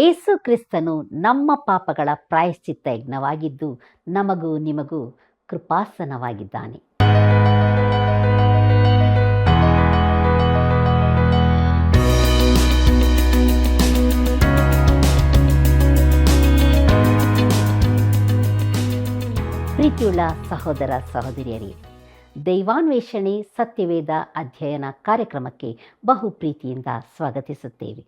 ಏಸು ಕ್ರಿಸ್ತನು ನಮ್ಮ ಪಾಪಗಳ ಪ್ರಾಯಶ್ಚಿತ್ತ ಯಜ್ಞವಾಗಿದ್ದು ನಮಗೂ ನಿಮಗೂ ಕೃಪಾಸನವಾಗಿದ್ದಾನೆ. ಪ್ರೀತಿಯುಳ್ಳ ಸಹೋದರ ಸಹೋದರಿಯರೇ, ದೈವಾನ್ವೇಷಣೆ ಸತ್ಯವೇದ ಅಧ್ಯಯನ ಕಾರ್ಯಕ್ರಮಕ್ಕೆ ಬಹು ಪ್ರೀತಿಯಿಂದ ಸ್ವಾಗತಿಸುತ್ತೇವೆ.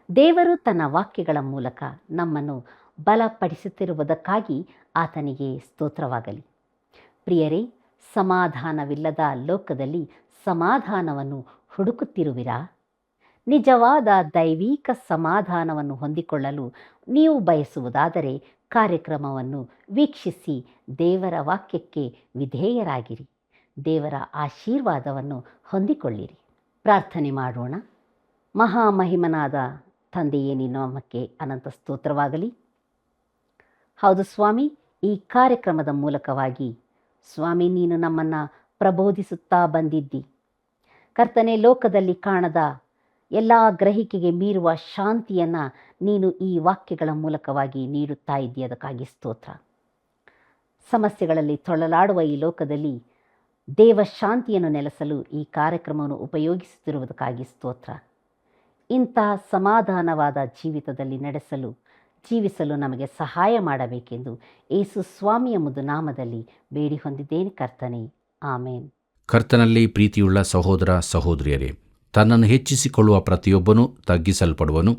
ದೇವರು ತನ್ನ ವಾಕ್ಯಗಳ ಮೂಲಕ ನಮ್ಮನ್ನು ಬಲಪಡಿಸುತ್ತಿರುವುದಕ್ಕಾಗಿ ಆತನಿಗೆ ಸ್ತೋತ್ರವಾಗಲಿ. ಪ್ರಿಯರೇ, ಸಮಾಧಾನವಿಲ್ಲದ ಲೋಕದಲ್ಲಿ ಸಮಾಧಾನವನ್ನು ಹುಡುಕುತ್ತಿರುವಿರಾ? ನಿಜವಾದ ದೈವಿಕ ಸಮಾಧಾನವನ್ನು ಹೊಂದಿಕೊಳ್ಳಲು ನೀವು ಬಯಸುವುದಾದರೆ ಕಾರ್ಯಕ್ರಮವನ್ನು ವೀಕ್ಷಿಸಿ ದೇವರ ವಾಕ್ಯಕ್ಕೆ ವಿಧೇಯರಾಗಿರಿ. ದೇವರ ಆಶೀರ್ವಾದವನ್ನು ಹೊಂದಿಕೊಳ್ಳಿರಿ. ಪ್ರಾರ್ಥನೆ ಮಾಡೋಣ. ಮಹಾಮಹಿಮನಾದ ತಂದೆಯೇ, ನಿನ್ನ ನಾಮಕ್ಕೆ ಅನಂತ ಸ್ತೋತ್ರವಾಗಲಿ. ಹೌದು ಸ್ವಾಮಿ, ಈ ಕಾರ್ಯಕ್ರಮದ ಮೂಲಕವಾಗಿ ಸ್ವಾಮಿ ನೀನು ನಮ್ಮನ್ನು ಪ್ರಬೋಧಿಸುತ್ತಾ ಬಂದಿದ್ದಿ. ಕರ್ತನೆ, ಲೋಕದಲ್ಲಿ ಕಾಣದ ಎಲ್ಲ ಗ್ರಹಿಕೆಗೆ ಮೀರುವ ಶಾಂತಿಯನ್ನು ನೀನು ಈ ವಾಕ್ಯಗಳ ಮೂಲಕವಾಗಿ ನೀಡುತ್ತಾ ಇದ್ದೀಯ. ಅದಕ್ಕಾಗಿ ಸ್ತೋತ್ರ. ಸಮಸ್ಯೆಗಳಲ್ಲಿ ತೊಳಲಾಡುವ ಈ ಲೋಕದಲ್ಲಿ ದೇವ ಶಾಂತಿಯನ್ನು ನೆಲೆಸಲು ಈ ಕಾರ್ಯಕ್ರಮವನ್ನು ಉಪಯೋಗಿಸುತ್ತಿರುವುದಕ್ಕಾಗಿ ಸ್ತೋತ್ರ. ಇಂತಹ ಸಮಾಧಾನವಾದ ಜೀವಿತದಲ್ಲಿ ಜೀವಿಸಲು ನಮಗೆ ಸಹಾಯ ಮಾಡಬೇಕೆಂದು ಯೇಸು ಸ್ವಾಮಿಯ ಮುದ್ದು ನಾಮದಲ್ಲಿ ಬೇಡಿ ಹೊಂದಿದ್ದೇನೆ ಕರ್ತನೆ, ಆಮೇನ್. ಕರ್ತನಲ್ಲಿ ಪ್ರೀತಿಯುಳ್ಳ ಸಹೋದರ ಸಹೋದರಿಯರೇ, ತನ್ನನ್ನು ಹೆಚ್ಚಿಸಿಕೊಳ್ಳುವ ಪ್ರತಿಯೊಬ್ಬನೂ ತಗ್ಗಿಸಲ್ಪಡುವನು,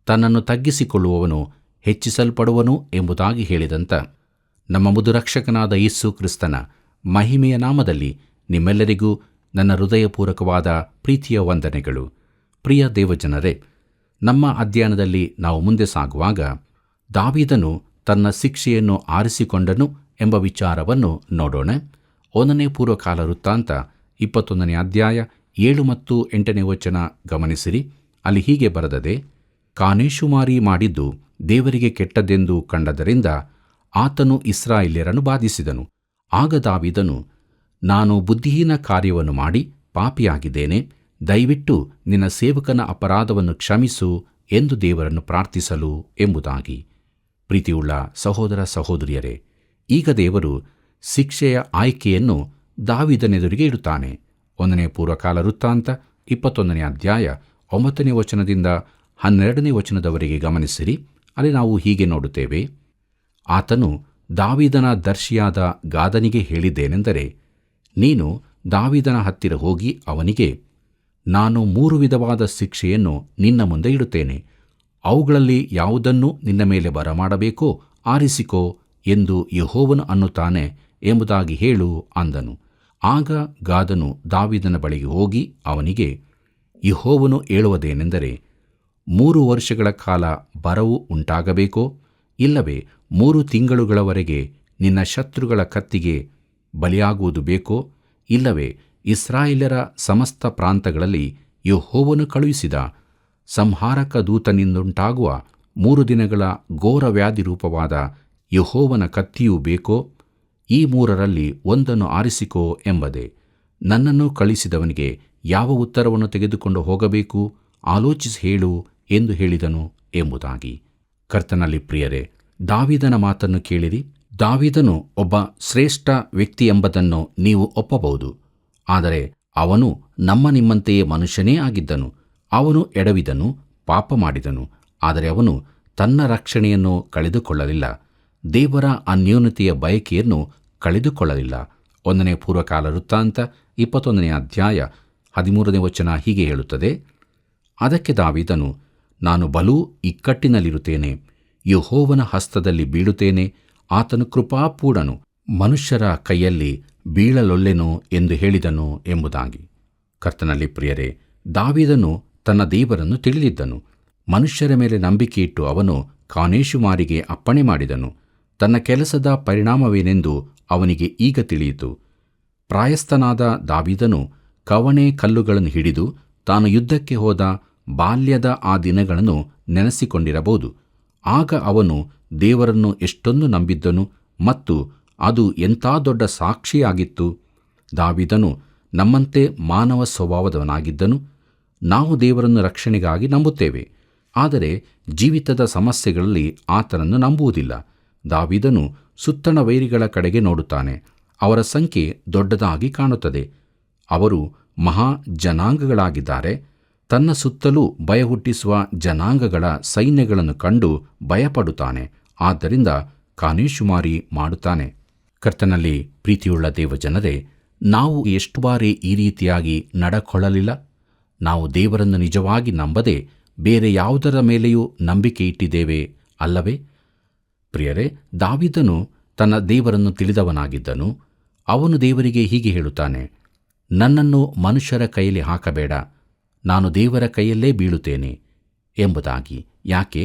ತನ್ನನ್ನು ತಗ್ಗಿಸಿಕೊಳ್ಳುವವನು ಹೆಚ್ಚಿಸಲ್ಪಡುವನು ಎಂಬುದಾಗಿ ಹೇಳಿದಂಥ ನಮ್ಮ ಮುದುರಕ್ಷಕನಾದ ಯೇಸು ಕ್ರಿಸ್ತನ ಮಹಿಮೆಯ ನಾಮದಲ್ಲಿ ನಿಮ್ಮೆಲ್ಲರಿಗೂ ನನ್ನ ಹೃದಯಪೂರ್ವಕವಾದ ಪ್ರೀತಿಯ ವಂದನೆಗಳು. ಪ್ರಿಯ ದೇವಜನರೇ, ನಮ್ಮ ಅಧ್ಯಯನದಲ್ಲಿ ನಾವು ಮುಂದೆ ಸಾಗುವಾಗ ದಾವೀದನು ತನ್ನ ಶಿಕ್ಷೆಯನ್ನು ಆರಿಸಿಕೊಂಡನು ಎಂಬ ವಿಚಾರವನ್ನು ನೋಡೋಣ. 1ನೇ ಪೂರ್ವಕಾಲ ವೃತ್ತಾಂತ 21ನೇ ಅಧ್ಯಾಯ 7 ಮತ್ತು 8ನೇ ವಚನ ಗಮನಿಸಿರಿ. ಅಲ್ಲಿ ಹೀಗೆ ಬರೆದದೆ: ಕಾನೇಶುಮಾರಿ ಮಾಡಿದ್ದು ದೇವರಿಗೆ ಕೆಟ್ಟದ್ದೆಂದು ಕಂಡದರಿಂದ ಆತನು ಇಸ್ರಾಯೇಲ್ಯರನ್ನು ಬಾಧಿಸಿದನು. ಆಗ ದಾವೀದನು, ನಾನು ಬುದ್ಧಿಹೀನ ಕಾರ್ಯವನ್ನು ಮಾಡಿ ಪಾಪಿಯಾಗಿದ್ದೇನೆ, ದಯವಿಟ್ಟು ನಿನ್ನ ಸೇವಕನ ಅಪರಾಧವನ್ನು ಕ್ಷಮಿಸು ಎಂದು ದೇವರನ್ನು ಪ್ರಾರ್ಥಿಸಲು ಎಂಬುದಾಗಿ. ಪ್ರೀತಿಯುಳ್ಳ ಸಹೋದರ ಸಹೋದರಿಯರೇ, ಈಗ ದೇವರು ಶಿಕ್ಷೆಯ ಆಯ್ಕೆಯನ್ನು ದಾವೀದನೆದುರಿಗೆ ಇಡುತ್ತಾನೆ. 1ನೇ ಪೂರ್ವಕಾಲ ವೃತ್ತಾಂತ 21ನೇ ಅಧ್ಯಾಯ 9ನೇ ವಚನದಿಂದ 12ನೇ ವಚನದವರೆಗೆ ಗಮನಿಸಿರಿ. ಅಲ್ಲಿ ನಾವು ಹೀಗೆ ನೋಡುತ್ತೇವೆ: ಆತನು ದಾವೀದನ ದರ್ಶಿಯಾದ ಗಾದನಿಗೆ ಹೇಳಿದ್ದೇನೆಂದರೆ, ನೀನು ದಾವೀದನ ಹತ್ತಿರ ಹೋಗಿ ಅವನಿಗೆ, ನಾನು 3 ವಿಧವಾದ ಶಿಕ್ಷೆಯನ್ನು ನಿನ್ನ ಮುಂದೆ ಇಡುತ್ತೇನೆ, ಅವುಗಳಲ್ಲಿ ಯಾವುದನ್ನು ನಿನ್ನ ಮೇಲೆ ಬರಮಾಡಬೇಕೋ ಆರಿಸಿಕೋ ಎಂದು ಯೆಹೋವನು ಅನ್ನುತ್ತಾನೆ ಎಂಬುದಾಗಿ ಹೇಳು ಅಂದನು. ಆಗ ಗಾದನು ದಾವೀದನ ಬಳಿಗೆ ಹೋಗಿ ಅವನಿಗೆ, ಯೆಹೋವನು ಹೇಳುವುದೇನೆಂದರೆ, 3 ವರ್ಷಗಳ ಕಾಲ ಬರವು ಉಂಟಾಗಬೇಕೋ, ಇಲ್ಲವೇ 3 ತಿಂಗಳುಗಳವರೆಗೆ ನಿನ್ನ ಶತ್ರುಗಳ ಕತ್ತಿಗೆ ಬಲಿಯಾಗುವುದು ಬೇಕೋ, ಇಲ್ಲವೇ ಇಸ್ರಾಯೇಲ್ಯರ ಸಮಸ್ತ ಪ್ರಾಂತಗಳಲ್ಲಿ ಯೆಹೋವನು ಕಳುಹಿಸಿದ ಸಂಹಾರಕ ದೂತನಿಂದುಂಟಾಗುವ 3 ದಿನಗಳ ಘೋರ ವ್ಯಾಧಿ ರೂಪವಾದ ಯೆಹೋವನ ಕತ್ತಿಯೂ ಬೇಕೋ? ಈ 3ರಲ್ಲಿ ಒಂದನ್ನು ಆರಿಸಿಕೋ ಎಂಬುದೇ. ನನ್ನನ್ನು ಕಳಿಸಿದವನಿಗೆ ಯಾವ ಉತ್ತರವನ್ನು ತೆಗೆದುಕೊಂಡು ಹೋಗಬೇಕು ಆಲೋಚಿಸಿ ಹೇಳು ಎಂದು ಹೇಳಿದನು ಎಂಬುದಾಗಿ. ಕರ್ತನಲ್ಲಿ ಪ್ರಿಯರೇ, ದಾವೀದನ ಮಾತನ್ನು ಕೇಳಿರಿ. ದಾವೀದನು ಒಬ್ಬ ಶ್ರೇಷ್ಠ ವ್ಯಕ್ತಿ ಎಂಬುದನ್ನು ನೀವು ಒಪ್ಪಬಹುದು. ಆದರೆ ಅವನು ನಿಮ್ಮಂತೆಯೇ ಮನುಷ್ಯನೇ ಆಗಿದ್ದನು. ಅವನು ಎಡವಿದನು, ಪಾಪ ಮಾಡಿದನು. ಆದರೆ ಅವನು ತನ್ನ ರಕ್ಷಣೆಯನ್ನು ಕಳೆದುಕೊಳ್ಳಲಿಲ್ಲ, ದೇವರ ಅನ್ಯೋನ್ಯತೆಯ ಬಯಕೆಯನ್ನು ಕಳೆದುಕೊಳ್ಳಲಿಲ್ಲ. 1ನೇ ಪೂರ್ವಕಾಲ ವೃತ್ತಾಂತ 21ನೇ ಅಧ್ಯಾಯ 13ನೇ ವಚನ ಹೀಗೆ ಹೇಳುತ್ತದೆ: ಅದಕ್ಕೆ ದಾವೀದನು, ನಾನು ಬಲೂ ಇಕ್ಕಟ್ಟಿನಲ್ಲಿರುತ್ತೇನೆ, ಯೆಹೋವನ ಹಸ್ತದಲ್ಲಿ ಬೀಳುತ್ತೇನೆ, ಆತನು ಕೃಪಾಪೂರ್ಣನು, ಮನುಷ್ಯರ ಕೈಯಲ್ಲಿ ಬೀಳಲೊಲ್ಲೆನು ಎಂದು ಹೇಳಿದನು ಎಂಬುದಾಗಿ. ಕರ್ತನಲ್ಲಿ ಪ್ರಿಯರೇ, ದಾವೀದನು ತನ್ನ ದೇವರನ್ನು ತಿಳಿದಿದ್ದನು. ಮನುಷ್ಯರ ಮೇಲೆ ನಂಬಿಕೆಯಿಟ್ಟು ಅವನು ಕಾನೇಶುಮಾರಿಗೆ ಅಪ್ಪಣೆ ಮಾಡಿದನು. ತನ್ನ ಕೆಲಸದ ಪರಿಣಾಮವೇನೆಂದು ಅವನಿಗೆ ಈಗ ತಿಳಿಯಿತು. ಪ್ರಾಯಸ್ಥನಾದ ದಾವೀದನು ಕವಣೆ ಕಲ್ಲುಗಳನ್ನು ಹಿಡಿದು ತಾನು ಯುದ್ಧಕ್ಕೆ ಹೋದ ಬಾಲ್ಯದ ಆ ದಿನಗಳನ್ನು ನೆನೆಸಿಕೊಂಡಿರಬಹುದು. ಆಗ ಅವನು ದೇವರನ್ನು ಎಷ್ಟೊಂದು ನಂಬಿದ್ದನು ಮತ್ತು ಅದು ಎಂಥ ದೊಡ್ಡ ಸಾಕ್ಷಿಯಾಗಿತ್ತು. ದಾವೀದನು ನಮ್ಮಂತೆ ಮಾನವ ಸ್ವಭಾವದವನಾಗಿದ್ದನು. ನಾವು ದೇವರನ್ನು ರಕ್ಷಣೆಗಾಗಿ ನಂಬುತ್ತೇವೆ, ಆದರೆ ಜೀವಿತದ ಸಮಸ್ಯೆಗಳಲ್ಲಿ ಆತನನ್ನು ನಂಬುವುದಿಲ್ಲ. ದಾವೀದನು ಸುತ್ತಣ ವೈರಿಗಳ ಕಡೆಗೆ ನೋಡುತ್ತಾನೆ. ಅವರ ಸಂಖ್ಯೆ ದೊಡ್ಡದಾಗಿ ಕಾಣುತ್ತದೆ. ಅವರು ಮಹಾ ಜನಾಂಗಗಳಾಗಿದ್ದಾರೆ. ತನ್ನ ಸುತ್ತಲೂ ಭಯಹುಟ್ಟಿಸುವ ಜನಾಂಗಗಳ ಸೈನ್ಯಗಳನ್ನು ಕಂಡು ಭಯಪಡುತ್ತಾನೆ. ಆದ್ದರಿಂದ ಕಾನೇಶುಮಾರಿ ಮಾಡುತ್ತಾನೆ. ಕರ್ತನಲ್ಲಿ ಪ್ರೀತಿಯುಳ್ಳ ದೇವಜನರೇ, ನಾವು ಎಷ್ಟು ಬಾರಿ ಈ ರೀತಿಯಾಗಿ ನಡಕೊಳ್ಳಲಿಲ್ಲ? ನಾವು ದೇವರನ್ನು ನಿಜವಾಗಿ ನಂಬದೆ ಬೇರೆ ಯಾವುದರ ಮೇಲೆಯೂ ನಂಬಿಕೆ ಇಟ್ಟಿದ್ದೇವೆ ಅಲ್ಲವೇ? ಪ್ರಿಯರೇ, ದಾವೀದನು ತನ್ನ ದೇವರನ್ನು ತಿಳಿದವನಾಗಿದ್ದನು. ಅವನು ದೇವರಿಗೆ ಹೀಗೆ ಹೇಳುತ್ತಾನೆ, ನನ್ನನ್ನು ಮನುಷ್ಯರ ಕೈಯಲ್ಲಿ ಹಾಕಬೇಡ, ನಾನು ದೇವರ ಕೈಯಲ್ಲೇ ಬೀಳುತ್ತೇನೆ ಎಂಬುದಾಗಿ. ಯಾಕೆ?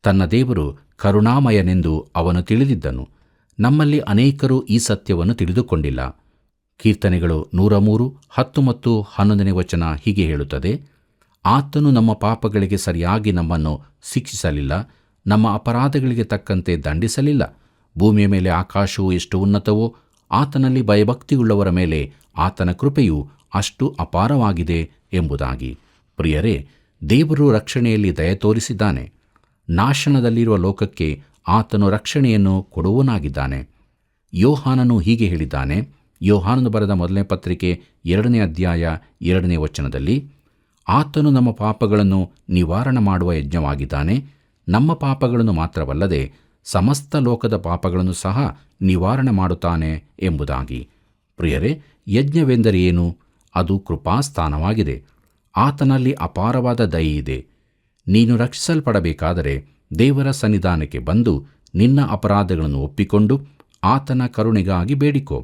ತನ್ನ ದೇವರು ಕರುಣಾಮಯನೆಂದು ಅವನು ತಿಳಿದಿದ್ದನು. ನಮ್ಮಲ್ಲಿ ಅನೇಕರು ಈ ಸತ್ಯವನ್ನು ತಿಳಿದುಕೊಂಡಿಲ್ಲ. ಕೀರ್ತನೆಗಳು 103, 10 ಮತ್ತು 11ನೇ ವಚನ ಹೀಗೆ ಹೇಳುತ್ತದೆ, ಆತನು ನಮ್ಮ ಪಾಪಗಳಿಗೆ ಸರಿಯಾಗಿ ನಮ್ಮನ್ನು ಶಿಕ್ಷಿಸಲಿಲ್ಲ, ನಮ್ಮ ಅಪರಾಧಗಳಿಗೆ ತಕ್ಕಂತೆ ದಂಡಿಸಲಿಲ್ಲ. ಭೂಮಿಯ ಮೇಲೆ ಆಕಾಶವು ಎಷ್ಟು ಉನ್ನತವೋ, ಆತನಲ್ಲಿ ಭಯಭಕ್ತಿಯುಳ್ಳವರ ಮೇಲೆ ಆತನ ಕೃಪೆಯು ಅಷ್ಟು ಅಪಾರವಾಗಿದೆ ಎಂಬುದಾಗಿ. ಪ್ರಿಯರೇ, ದೇವರು ರಕ್ಷಣೆಯಲ್ಲಿ ದಯ ತೋರಿಸಿದ್ದಾನೆ. ನಾಶನದಲ್ಲಿರುವ ಲೋಕಕ್ಕೆ ಆತನು ರಕ್ಷಣೆಯನ್ನು ಕೊಡುವನಾಗಿದ್ದಾನೆ. ಯೋಹಾನನು ಹೀಗೆ ಹೇಳಿದ್ದಾನೆ. ಯೋಹಾನನು ಬರೆದ ಮೊದಲನೇ ಪತ್ರಿಕೆ 2ನೇ ಅಧ್ಯಾಯ 2ನೇ ವಚನದಲ್ಲಿ, ಆತನು ನಮ್ಮ ಪಾಪಗಳನ್ನು ನಿವಾರಣೆ ಮಾಡುವ ಯಜ್ಞವಾಗಿದ್ದಾನೆ. ನಮ್ಮ ಪಾಪಗಳನ್ನು ಮಾತ್ರವಲ್ಲದೆ ಸಮಸ್ತ ಲೋಕದ ಪಾಪಗಳನ್ನು ಸಹ ನಿವಾರಣೆ ಮಾಡುತ್ತಾನೆ ಎಂಬುದಾಗಿ. ಪ್ರಿಯರೇ, ಯಜ್ಞವೆಂದರೆ ಏನು? ಅದು ಕೃಪಾಸ್ಥಾನವಾಗಿದೆ. ಆತನಲ್ಲಿ ಅಪಾರವಾದ ದಯೆಯಿದೆ. ನೀನು ರಕ್ಷಿಸಲ್ಪಡಬೇಕಾದರೆ ದೇವರ ಸನ್ನಿಧಾನಕ್ಕೆ ಬಂದು ನಿನ್ನ ಅಪರಾಧಗಳನ್ನು ಒಪ್ಪಿಕೊಂಡು ಆತನ ಕರುಣೆಗಾಗಿ ಬೇಡಿಕೋ.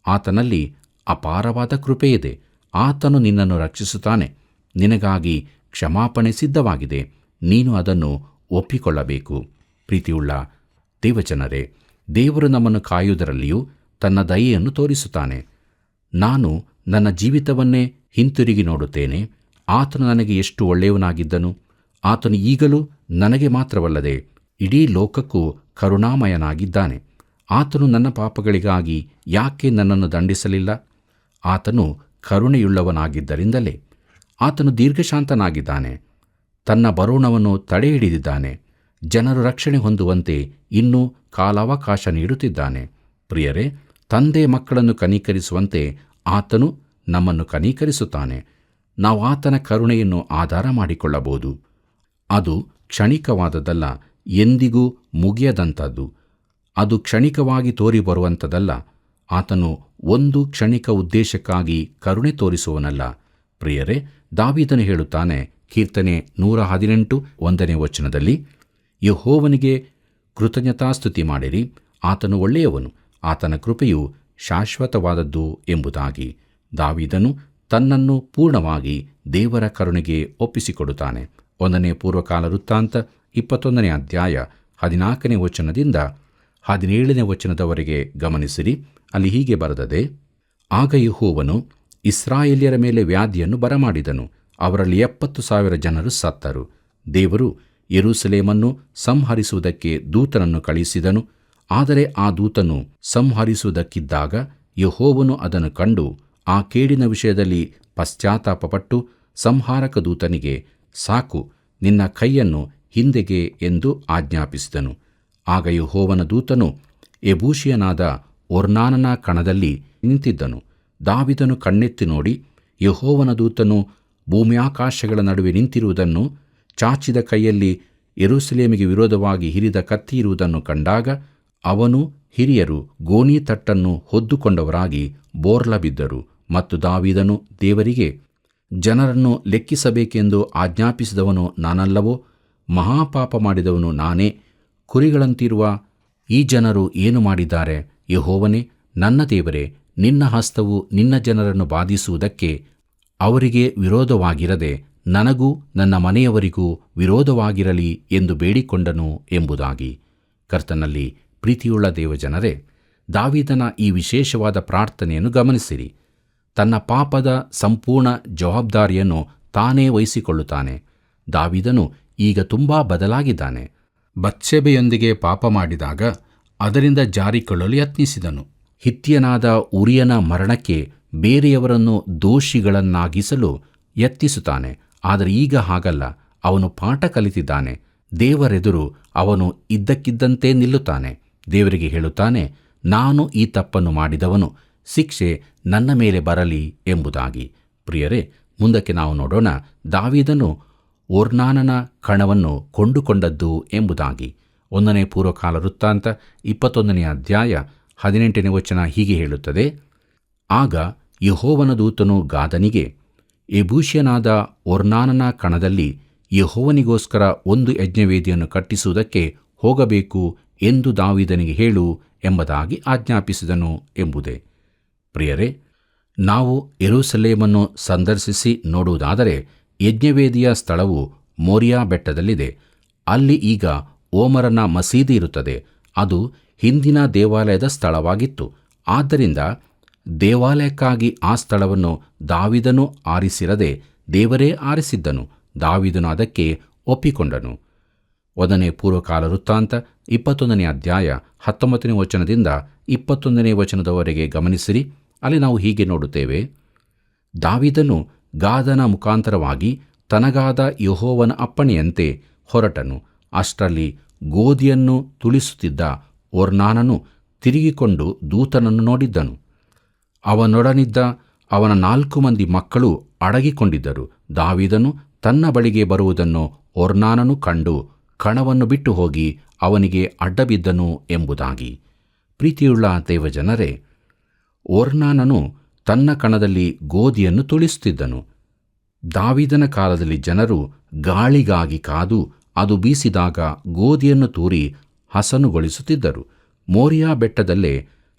ಆತನಲ್ಲಿ ಅಪಾರವಾದ ಕೃಪೆಯಿದೆ. ಆತನು ನಿನ್ನನ್ನು ರಕ್ಷಿಸುತ್ತಾನೆ. ನಿನಗಾಗಿ ಕ್ಷಮಾಪಣೆ ಸಿದ್ಧವಾಗಿದೆ. ನೀನು ಅದನ್ನು ಒಪ್ಪಿಕೊಳ್ಳಬೇಕು. ಪ್ರೀತಿಯುಳ್ಳ ದೇವಜನರೇ, ದೇವರು ನಮ್ಮನ್ನು ಕಾಯುವುದರಲ್ಲಿಯೂ ತನ್ನ ದಯೆಯನ್ನು ತೋರಿಸುತ್ತಾನೆ. ನಾನು ನನ್ನ ಜೀವಿತವನ್ನೇ ಹಿಂತಿರುಗಿ ನೋಡುತ್ತೇನೆ. ಆತನು ನನಗೆ ಎಷ್ಟು ಒಳ್ಳೆಯವನಾಗಿದ್ದನು. ಆತನು ಈಗಲೂ ನನಗೆ ಮಾತ್ರವಲ್ಲದೆ ಇಡೀ ಲೋಕಕ್ಕೂ ಕರುಣಾಮಯನಾಗಿದ್ದಾನೆ. ಆತನು ನನ್ನ ಪಾಪಗಳಿಗಾಗಿ ಯಾಕೆ ನನ್ನನ್ನು ದಂಡಿಸಲಿಲ್ಲ? ಆತನು ಕರುಣೆಯುಳ್ಳವನಾಗಿದ್ದರಿಂದಲೇ. ಆತನು ದೀರ್ಘಶಾಂತನಾಗಿದ್ದಾನೆ. ತನ್ನ ಬರೋಣವನ್ನು ತಡೆಹಿಡಿದಿದ್ದಾನೆ. ಜನರು ರಕ್ಷಣೆ ಹೊಂದುವಂತೆ ಇನ್ನೂ ಕಾಲಾವಕಾಶ ನೀಡುತ್ತಿದ್ದಾನೆ. ಪ್ರಿಯರೇ, ತಂದೆ ಮಕ್ಕಳನ್ನು ಕನಿಕರಿಸುವಂತೆ ಆತನು ನಮ್ಮನ್ನು ಕನಿಕರಿಸುತ್ತಾನೆ. ನಾವು ಆತನ ಕರುಣೆಯನ್ನು ಆಧಾರ ಮಾಡಿಕೊಳ್ಳಬಹುದು. ಅದು ಕ್ಷಣಿಕವಾದದ್ದಲ್ಲ, ಎಂದಿಗೂ ಮುಗಿಯದಂಥದ್ದು. ಅದು ಕ್ಷಣಿಕವಾಗಿ ತೋರಿ ಬರುವಂಥದ್ದಲ್ಲ. ಆತನು ಒಂದು ಕ್ಷಣಿಕ ಉದ್ದೇಶಕ್ಕಾಗಿ ಕರುಣೆ ತೋರಿಸುವನಲ್ಲ. ಪ್ರಿಯರೇ, ದಾವೀದನು ಹೇಳುತ್ತಾನೆ, ಕೀರ್ತನೆ 118 1ನೇ ವಚನದಲ್ಲಿ, ಯೆಹೋವನಿಗೆ ಕೃತಜ್ಞತಾಸ್ತುತಿ ಮಾಡಿರಿ, ಆತನು ಒಳ್ಳೆಯವನು, ಆತನ ಕೃಪೆಯು ಶಾಶ್ವತವಾದದ್ದು ಎಂಬುದಾಗಿ. ದಾವೀದನು ತನ್ನನ್ನು ಪೂರ್ಣವಾಗಿ ದೇವರ ಕರುಣೆಗೆ ಒಪ್ಪಿಸಿಕೊಡುತ್ತಾನೆ. 1ನೇ ಪೂರ್ವಕಾಲ ವೃತ್ತಾಂತ 21ನೇ ಅಧ್ಯಾಯ 14ನೇ ವಚನದಿಂದ 17ನೇ ವಚನದವರೆಗೆ ಗಮನಿಸಿರಿ. ಅಲ್ಲಿ ಹೀಗೆ ಬರೆದದೆ, ಆಗ ಯೆಹೋವನು ಇಸ್ರಾಯೇಲ್ಯರ ಮೇಲೆ ವ್ಯಾಧಿಯನ್ನು ಬರಮಾಡಿದನು. ಅವರಲ್ಲಿ 70,000 ಜನರು ಸತ್ತರು. ದೇವರು ಯೆರೂಸಲೇಮನ್ನು ಸಂಹರಿಸುವುದಕ್ಕೆ ದೂತನನ್ನು ಕಳುಹಿಸಿದನು. ಆದರೆ ಆ ದೂತನು ಸಂಹರಿಸುವುದಕ್ಕಿದ್ದಾಗ ಯೆಹೋವನು ಅದನ್ನು ಕಂಡು ಆ ಕೇಡಿನ ವಿಷಯದಲ್ಲಿ ಪಶ್ಚಾತ್ತಾಪಪಟ್ಟು ಸಂಹಾರಕ ದೂತನಿಗೆ, ಸಾಕು, ನಿನ್ನ ಕೈಯನ್ನು ಹಿಂದೆಗೆ ಎಂದು ಆಜ್ಞಾಪಿಸಿದನು. ಆಗ ಯೆಹೋವನ ದೂತನು ಯೆಬೂಷಿಯನಾದ ಒರ್ನಾನನ ಕಣದಲ್ಲಿ ನಿಂತಿದ್ದನು. ದಾವೀದನು ಕಣ್ಣೆತ್ತಿ ನೋಡಿ, ಯೆಹೋವನ ದೂತನು ಭೂಮ್ಯಾಕಾಶಗಳ ನಡುವೆ ನಿಂತಿರುವುದನ್ನು, ಚಾಚಿದ ಕೈಯಲ್ಲಿ ಯೆರೂಸಲೇಮಿಗೆ ವಿರೋಧವಾಗಿ ಹಿರಿದ ಕತ್ತಿಯಿರುವುದನ್ನು ಕಂಡಾಗ ಅವನು ಹಿರಿಯರು ಗೋಣಿತಟ್ಟನ್ನು ಹೊದ್ದುಕೊಂಡವರಾಗಿ ಬೋರ್ಲ ಬಿದ್ದರು. ಮತ್ತು ದಾವೀದನು ದೇವರಿಗೆ, ಜನರನ್ನು ಲೆಕ್ಕಿಸಬೇಕೆಂದು ಆಜ್ಞಾಪಿಸಿದವನು ನಾನಲ್ಲವೋ? ಮಹಾಪಾಪ ಮಾಡಿದವನು ನಾನೇ. ಕುರಿಗಳಂತಿರುವ ಈ ಜನರು ಏನು ಮಾಡಿದ್ದಾರೆ? ಯೆಹೋವನೇ, ನನ್ನ ದೇವರೇ, ನಿನ್ನ ಹಸ್ತವು ನಿನ್ನ ಜನರನ್ನು ಬಾಧಿಸುವುದಕ್ಕೆ ಅವರಿಗೆ ವಿರೋಧವಾಗಿರದೆ ನನಗೂ ನನ್ನ ಮನೆಯವರಿಗೂ ವಿರೋಧವಾಗಿರಲಿ ಎಂದು ಬೇಡಿಕೊಂಡನು ಎಂಬುದಾಗಿ. ಕರ್ತನಲ್ಲಿ ಪ್ರೀತಿಯುಳ್ಳ ದೇವಜನರೇ, ದಾವೀದನ ಈ ವಿಶೇಷವಾದ ಪ್ರಾರ್ಥನೆಯನ್ನು ಗಮನಿಸಿರಿ. ತನ್ನ ಪಾಪದ ಸಂಪೂರ್ಣ ಜವಾಬ್ದಾರಿಯನ್ನು ತಾನೇ ವಹಿಸಿಕೊಳ್ಳುತ್ತಾನೆ. ದಾವೀದನು ಈಗ ತುಂಬಾ ಬದಲಾಗಿದ್ದಾನೆ. ಬತ್ಷೆಬೆಯೊಂದಿಗೆ ಪಾಪ ಮಾಡಿದಾಗ ಅದರಿಂದ ಜಾರಿಕೊಳ್ಳಲು ಯತ್ನಿಸಿದನು. ಹಿತ್ತಿಯನಾದ ಉರಿಯನ ಮರಣಕ್ಕೆ ಬೇರೆಯವರನ್ನು ದೋಷಿಗಳನ್ನಾಗಿಸಲು ಯತ್ನಿಸುತ್ತಾನೆ. ಆದರೆ ಈಗ ಹಾಗಲ್ಲ. ಅವನು ಪಾಠ ಕಲಿತಿದ್ದಾನೆ. ದೇವರೆದುರು ಅವನು ಇದ್ದಕ್ಕಿದ್ದಂತೆ ನಿಲ್ಲುತ್ತಾನೆ. ದೇವರಿಗೆ ಹೇಳುತ್ತಾನೆ, ನಾನು ಈ ತಪ್ಪನ್ನು ಮಾಡಿದವನು, ಶಿಕ್ಷೆ ನನ್ನ ಮೇಲೆ ಬರಲಿ ಎಂಬುದಾಗಿ. ಪ್ರಿಯರೇ, ಮುಂದಕ್ಕೆ ನಾವು ನೋಡೋಣ ದಾವೀದನು ಒರ್ನಾನನ ಕಣವನ್ನು ಕೊಂಡುಕೊಂಡದ್ದು ಎಂಬುದಾಗಿ. 1ನೇ ಪೂರ್ವಕಾಲ ವೃತ್ತಾಂತ 21ನೇ ಅಧ್ಯಾಯ 18ನೇ ವಚನ ಹೀಗೆ ಹೇಳುತ್ತದೆ. ಆಗ ಯೆಹೋವನ ದೂತನು ಗಾದನಿಗೆ, ಯೆಬೂಸ್ಯನಾದ ಒರ್ನಾನನ ಕಣದಲ್ಲಿ ಯೆಹೋವನಿಗೋಸ್ಕರ ಒಂದು ಯಜ್ಞವೇದಿಯನ್ನು ಕಟ್ಟಿಸುವುದಕ್ಕೆ ಹೋಗಬೇಕು ಎಂದು ದಾವೀದನಿಗೆ ಹೇಳು ಎಂಬುದಾಗಿ ಆಜ್ಞಾಪಿಸಿದನು ಎಂಬುದೇ. ಪ್ರಿಯರೇ, ನಾವು ಯೆರೂಸಲೇಮನ್ನು ಸಂದರ್ಶಿಸಿ ನೋಡುವುದಾದರೆ ಯಜ್ಞವೇದಿಯ ಸ್ಥಳವು ಮೋರಿಯಾ ಬೆಟ್ಟದಲ್ಲಿದೆ. ಅಲ್ಲಿ ಈಗ ಓಮರನ ಮಸೀದಿ ಇರುತ್ತದೆ. ಅದು ಹಿಂದಿನ ದೇವಾಲಯದ ಸ್ಥಳವಾಗಿತ್ತು. ಆದ್ದರಿಂದ ದೇವಾಲಯಕ್ಕಾಗಿ ಆ ಸ್ಥಳವನ್ನು ದಾವೀದನು ಆರಿಸಿರದೆ ದೇವರೇ ಆರಿಸಿದ್ದನು. ದಾವೀದನು ಅದಕ್ಕೆ ಒಪ್ಪಿಕೊಂಡನು. 1ನೇ ಪೂರ್ವಕಾಲ ವೃತ್ತಾಂತ 21ನೇ ಅಧ್ಯಾಯ 19ನೇ ವಚನದಿಂದ 21ನೇ ವಚನದವರೆಗೆ ಗಮನಿಸಿರಿ. ಅಲ್ಲಿ ನಾವು ಹೀಗೆ ನೋಡುತ್ತೇವೆ. ದಾವೀದನು ಗಾದನ ಮುಖಾಂತರವಾಗಿ ತನಗಾದ ಯೆಹೋವನ ಅಪ್ಪಣೆಯಂತೆ ಹೊರಟನು. ಅಷ್ಟರಲ್ಲಿ ಗೋಧಿಯನ್ನು ತುಳಿಸುತ್ತಿದ್ದ ಒರ್ನಾನನು ತಿರುಗಿಕೊಂಡು ದೂತನನ್ನು ನೋಡಿದ್ದನು. ಅವನೊಡನಿದ್ದ ಅವನ 4 ಮಂದಿ ಮಕ್ಕಳು ಅಡಗಿಕೊಂಡಿದ್ದರು. ದಾವೀದನು ತನ್ನ ಬಳಿಗೆ ಬರುವುದನ್ನು ಒರ್ನಾನನು ಕಂಡು ಕಣವನ್ನು ಬಿಟ್ಟು ಹೋಗಿ ಅವನಿಗೆ ಅಡ್ಡಬಿದ್ದನು ಎಂಬುದಾಗಿ. ಪ್ರೀತಿಯುಳ್ಳ ದೇವಜನರೇ, ಒರ್ನಾನನು ತನ್ನ ಕಣದಲ್ಲಿ ಗೋಧಿಯನ್ನು ತುಳಿಸುತ್ತಿದ್ದನು. ದಾವೀದನ ಕಾಲದಲ್ಲಿ ಜನರು ಗಾಳಿಗಾಗಿ ಕಾದು ಅದು ಬೀಸಿದಾಗ ಗೋಧಿಯನ್ನು ತೂರಿ ಹಸನುಗೊಳಿಸುತ್ತಿದ್ದರು. ಮೋರಿಯಾ ಬೆಟ್ಟದಲ್ಲೇ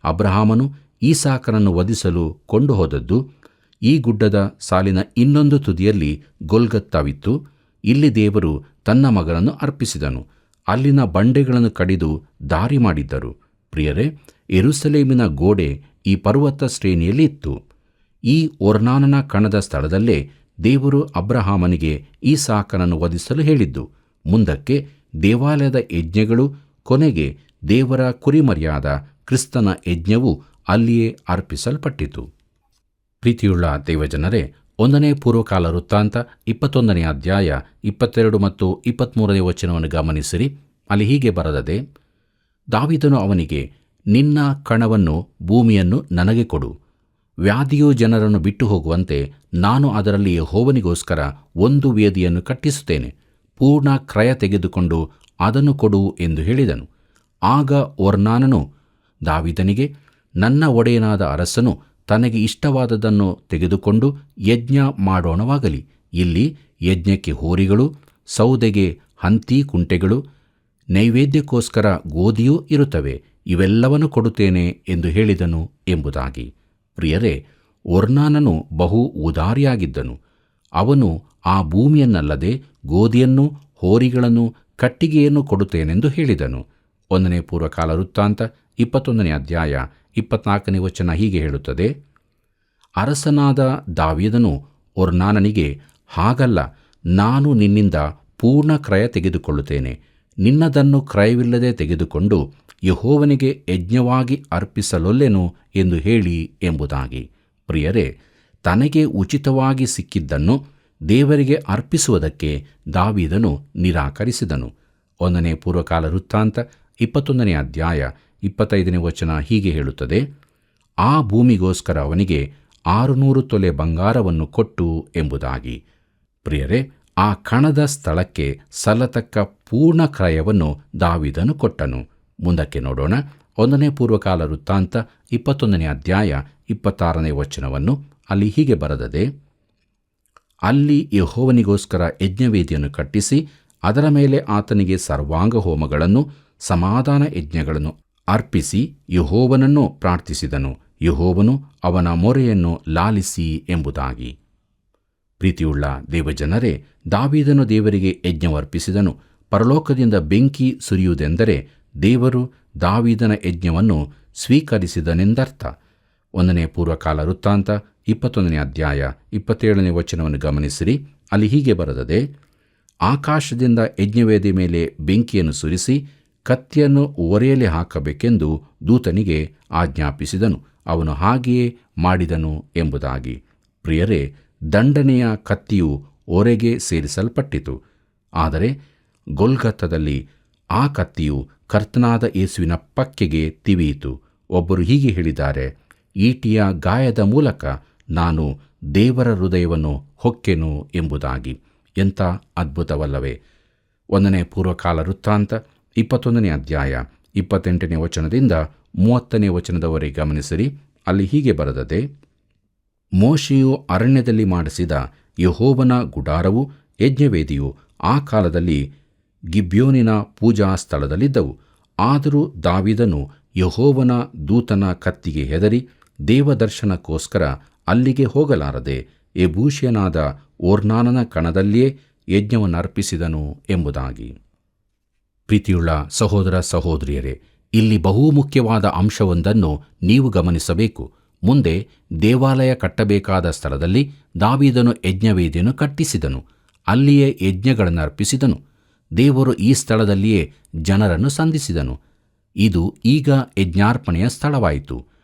ಅಬ್ರಹಾಮನು ಈಸಾಕನನ್ನು ವಧಿಸಲು ಕೊಂಡು ಹೋದದ್ದು. ಈ ಗುಡ್ಡದ ಸಾಲಿನ ಇನ್ನೊಂದು ತುದಿಯಲ್ಲಿ ಗೊಲ್ಗತ್ತವಿತ್ತು. ಇಲ್ಲಿ ದೇವರು ತನ್ನ ಮಗನನ್ನು ಅರ್ಪಿಸಿದನು. ಅಲ್ಲಿನ ಬಂಡೆಗಳನ್ನು ಕಡಿದು ದಾರಿ ಮಾಡಿದ್ದರು. ಪ್ರಿಯರೇ, ಯೆರೂಸಲೇಮಿನ ಗೋಡೆ ಈ ಪರ್ವತ ಶ್ರೇಣಿಯಲ್ಲಿ ಇತ್ತು. ಈ ಒರ್ನಾನನ ಕಣದ ಸ್ಥಳದಲ್ಲೇ ದೇವರು ಅಬ್ರಹಾಮನಿಗೆ ಈಸಾಕನನ್ನು ವಧಿಸಲು ಹೇಳಿದ್ದು. ಮುಂದಕ್ಕೆ ದೇವಾಲಯದ ಯಜ್ಞಗಳು, ಕೊನೆಗೆ ದೇವರ ಕುರಿಮರಿಯಾದ ಕ್ರಿಸ್ತನ ಯಜ್ಞವು ಅಲ್ಲಿಯೇ ಅರ್ಪಿಸಲ್ಪಟ್ಟಿತು. ಪ್ರೀತಿಯುಳ್ಳ ದೇವಜನರೇ, 1ನೇ ಪೂರ್ವಕಾಲ ವೃತ್ತಾಂತ 21ನೇ ಅಧ್ಯಾಯ 22 ಮತ್ತು 23ನೇ ವಚನವನ್ನು ಗಮನಿಸಿರಿ. ಅಲ್ಲಿ ಹೀಗೆ ಬರೆದದೆ. ದಾವೀದನು ಅವನಿಗೆ, ನಿನ್ನ ಕಣವನ್ನು, ಭೂಮಿಯನ್ನು ನನಗೆ ಕೊಡು. ವ್ಯಾಧಿಯು ಜನರನ್ನು ಬಿಟ್ಟು ಹೋಗುವಂತೆ ನಾನು ಅದರಲ್ಲಿ ಯೆಹೋವನಿಗೋಸ್ಕರ ಒಂದು ವೇದಿಯನ್ನು ಕಟ್ಟಿಸುತ್ತೇನೆ. ಪೂರ್ಣ ಕ್ರಯ ತೆಗೆದುಕೊಂಡು ಅದನ್ನು ಕೊಡು ಎಂದು ಹೇಳಿದನು. ಆಗ ಒರ್ನಾನನು ದಾವೀದನಿಗೆ, ನನ್ನ ಒಡೆಯನಾದ ಅರಸನು ತನಗೆ ಇಷ್ಟವಾದದನ್ನು ತೆಗೆದುಕೊಂಡು ಯಜ್ಞ ಮಾಡೋಣವಾಗಲಿ. ಇಲ್ಲಿ ಯಜ್ಞಕ್ಕೆ ಹೋರಿಗಳು, ಸೌದೆಗೆ ಹಂತಿ ಕುಂಟೆಗಳು, ನೈವೇದ್ಯಕ್ಕೋಸ್ಕರ ಗೋಧಿಯೂ ಇರುತ್ತವೆ. ಇವೆಲ್ಲವನ್ನು ಕೊಡುತ್ತೇನೆ ಎಂದು ಹೇಳಿದನು ಎಂಬುದಾಗಿ. ಪ್ರಿಯರೇ, ಒರ್ನಾನನು ಬಹು ಉದಾರಿಯಾಗಿದ್ದನು. ಅವನು ಆ ಭೂಮಿಯನ್ನಲ್ಲದೆ ಗೋಧಿಯನ್ನು, ಹೋರಿಗಳನ್ನು, ಕಟ್ಟಿಗೆಯನ್ನು ಕೊಡುತ್ತೇನೆಂದು ಹೇಳಿದನು. 1ನೇ ಪೂರ್ವಕಾಲ ವೃತ್ತಾಂತ 21ನೇ ಅಧ್ಯಾಯ 24ನೇ ವಚನ ಹೀಗೆ ಹೇಳುತ್ತದೆ. ಅರಸನಾದ ದಾವೀದನು ಒರ್ನಾನನಿಗೆ, ಹಾಗಲ್ಲ, ನಾನು ನಿನ್ನಿಂದ ಪೂರ್ಣ ಕ್ರಯ ತೆಗೆದುಕೊಳ್ಳುತ್ತೇನೆ. ನಿನ್ನದನ್ನು ಕ್ರಯವಿಲ್ಲದೆ ತೆಗೆದುಕೊಂಡು ಯೆಹೋವನಿಗೆ ಯಜ್ಞವಾಗಿ ಅರ್ಪಿಸಲೊಲ್ಲೆನು ಎಂದು ಹೇಳಿ ಎಂಬುದಾಗಿ. ಪ್ರಿಯರೇ, ತನಗೆ ಉಚಿತವಾಗಿ ಸಿಕ್ಕಿದ್ದನ್ನು ದೇವರಿಗೆ ಅರ್ಪಿಸುವುದಕ್ಕೆ ದಾವೀದನು ನಿರಾಕರಿಸಿದನು. 1ನೇ ಪೂರ್ವಕಾಲ ವೃತ್ತಾಂತ 21ನೇ ಅಧ್ಯಾಯ 25ನೇ ವಚನ ಹೀಗೆ ಹೇಳುತ್ತದೆ. ಆ ಭೂಮಿಗೋಸ್ಕರ ಅವನಿಗೆ 600 ತೊಲೆ ಬಂಗಾರವನ್ನು ಕೊಟ್ಟು ಎಂಬುದಾಗಿ. ಪ್ರಿಯರೇ, ಆ ಕಣದ ಸ್ಥಳಕ್ಕೆ ಸಲ್ಲತಕ್ಕ ಪೂರ್ಣ ಕ್ರಯವನ್ನು ದಾವೀದನು ಕೊಟ್ಟನು. ಮುಂದಕ್ಕೆ ನೋಡೋಣ. 1ನೇ ಪೂರ್ವಕಾಲ ವೃತ್ತಾಂತ 21ನೇ ಅಧ್ಯಾಯ 26ನೇ ವಚನವನ್ನು. ಅಲ್ಲಿ ಹೀಗೆ ಬರೆದದೆ. ಅಲ್ಲಿ ಯೆಹೋವನಿಗೋಸ್ಕರ ಯಜ್ಞವೇದಿಯನ್ನು ಕಟ್ಟಿಸಿ ಅದರ ಮೇಲೆ ಆತನಿಗೆ ಸರ್ವಾಂಗ ಹೋಮಗಳನ್ನು, ಸಮಾಧಾನ ಯಜ್ಞಗಳನ್ನು ಅರ್ಪಿಸಿ ಯೆಹೋವನನ್ನು ಪ್ರಾರ್ಥಿಸಿದನು. ಯೆಹೋವನು ಅವನ ಮೊರೆಯನ್ನು ಲಾಲಿಸಿ ಎಂಬುದಾಗಿ. ಪ್ರೀತಿಯುಳ್ಳ ದೇವಜನರೇ, ದಾವೀದನು ದೇವರಿಗೆ ಯಜ್ಞವರ್ಪಿಸಿದನು. ಪರಲೋಕದಿಂದ ಬೆಂಕಿ ಸುರಿಯುವುದೆಂದರೆ ದೇವರು ದಾವೀದನ ಯಜ್ಞವನ್ನು ಸ್ವೀಕರಿಸಿದನೆಂದರ್ಥ. 1ನೇ ಪೂರ್ವಕಾಲ ವೃತ್ತಾಂತ 21ನೇ ಅಧ್ಯಾಯ 27ನೇ ವಚನವನ್ನು ಗಮನಿಸಿರಿ. ಅಲ್ಲಿ ಹೀಗೆ ಬರೆದದೆ. ಆಕಾಶದಿಂದ ಯಜ್ಞವೇದಿ ಮೇಲೆ ಬೆಂಕಿಯನ್ನು ಸುರಿಸಿ ಕತ್ತಿಯನ್ನು ಒರೆಯಲ್ಲಿ ಹಾಕಬೇಕೆಂದು ದೂತನಿಗೆ ಆಜ್ಞಾಪಿಸಿದನು. ಅವನು ಹಾಗೆಯೇ ಮಾಡಿದನು ಎಂಬುದಾಗಿ. ಪ್ರಿಯರೇ, ದಂಡನೆಯ ಕತ್ತಿಯು ಒರೆಗೆ ಸೇರಿಸಲ್ಪಟ್ಟಿತು. ಆದರೆ ಗೊಲ್ಗತ್ತದಲ್ಲಿ ಆ ಕತ್ತಿಯು ಕರ್ತನಾದ ಯೇಸುವಿನ ಪಕ್ಕೆಗೆ ತಿವಿಯಿತು. ಒಬ್ಬರು ಹೀಗೆ ಹೇಳಿದ್ದಾರೆ, ಈಟಿಯ ಗಾಯದ ಮೂಲಕ ನಾನು ದೇವರ ಹೃದಯವನ್ನು ಹೊಕ್ಕೆನು ಎಂಬುದಾಗಿ. ಎಂಥ ಅದ್ಭುತವಲ್ಲವೇ? 1ನೇ ಪೂರ್ವಕಾಲ ವೃತ್ತಾಂತ 21ನೇ ಅಧ್ಯಾಯ 28ನೇ ವಚನದಿಂದ 30ನೇ ವಚನದವರೆಗೆ ಗಮನಿಸಿರಿ. ಅಲ್ಲಿ ಹೀಗೆ ಬರೆದದೆ, ಮೋಶೆಯು ಅರಣ್ಯದಲ್ಲಿ ಮಾಡಿಸಿದ ಯೆಹೋವನ ಗುಡಾರವು ಯಜ್ಞವೇದಿಯು ಆ ಕಾಲದಲ್ಲಿ ಗಿಬ್ಯೋನಿನ ಪೂಜಾ ಸ್ಥಳದಲ್ಲಿದ್ದವು. ಆದರೂ ದಾವೀದನು ಯೆಹೋವನ ದೂತನ ಕತ್ತಿಗೆ ಹೆದರಿ ದೇವದರ್ಶನಕ್ಕೋಸ್ಕರ ಅಲ್ಲಿಗೆ ಹೋಗಲಾರದೆ ಯೆಬೂಸಿಯನಾದ ಓರ್ನಾನನ ಕಣದಲ್ಲಿಯೇ ಯಜ್ಞವನ್ನರ್ಪಿಸಿದನು ಎಂಬುದಾಗಿ. ಪ್ರೀತಿಯುಳ್ಳ ಸಹೋದರ ಸಹೋದರಿಯರೇ, ಇಲ್ಲಿ ಬಹುಮುಖ್ಯವಾದ ಅಂಶವೊಂದನ್ನು ನೀವು ಗಮನಿಸಬೇಕು. ಮುಂದೆ ದೇವಾಲಯ ಕಟ್ಟಬೇಕಾದ ಸ್ಥಳದಲ್ಲಿ ದಾವೀದನು ಯಜ್ಞವೇದಿಯನ್ನು ಕಟ್ಟಿಸಿದನು. ಅಲ್ಲಿಯೇ ಯಜ್ಞಗಳನ್ನು ಅರ್ಪಿಸಿದನು. ದೇವರು ಈ ಸ್ಥಳದಲ್ಲಿಯೇ ಜನರನ್ನು ಸಂಧಿಸಿದನು. ಇದು ಈಗ ಯಜ್ಞಾರ್ಪಣೆಯ ಸ್ಥಳವಾಯಿತು.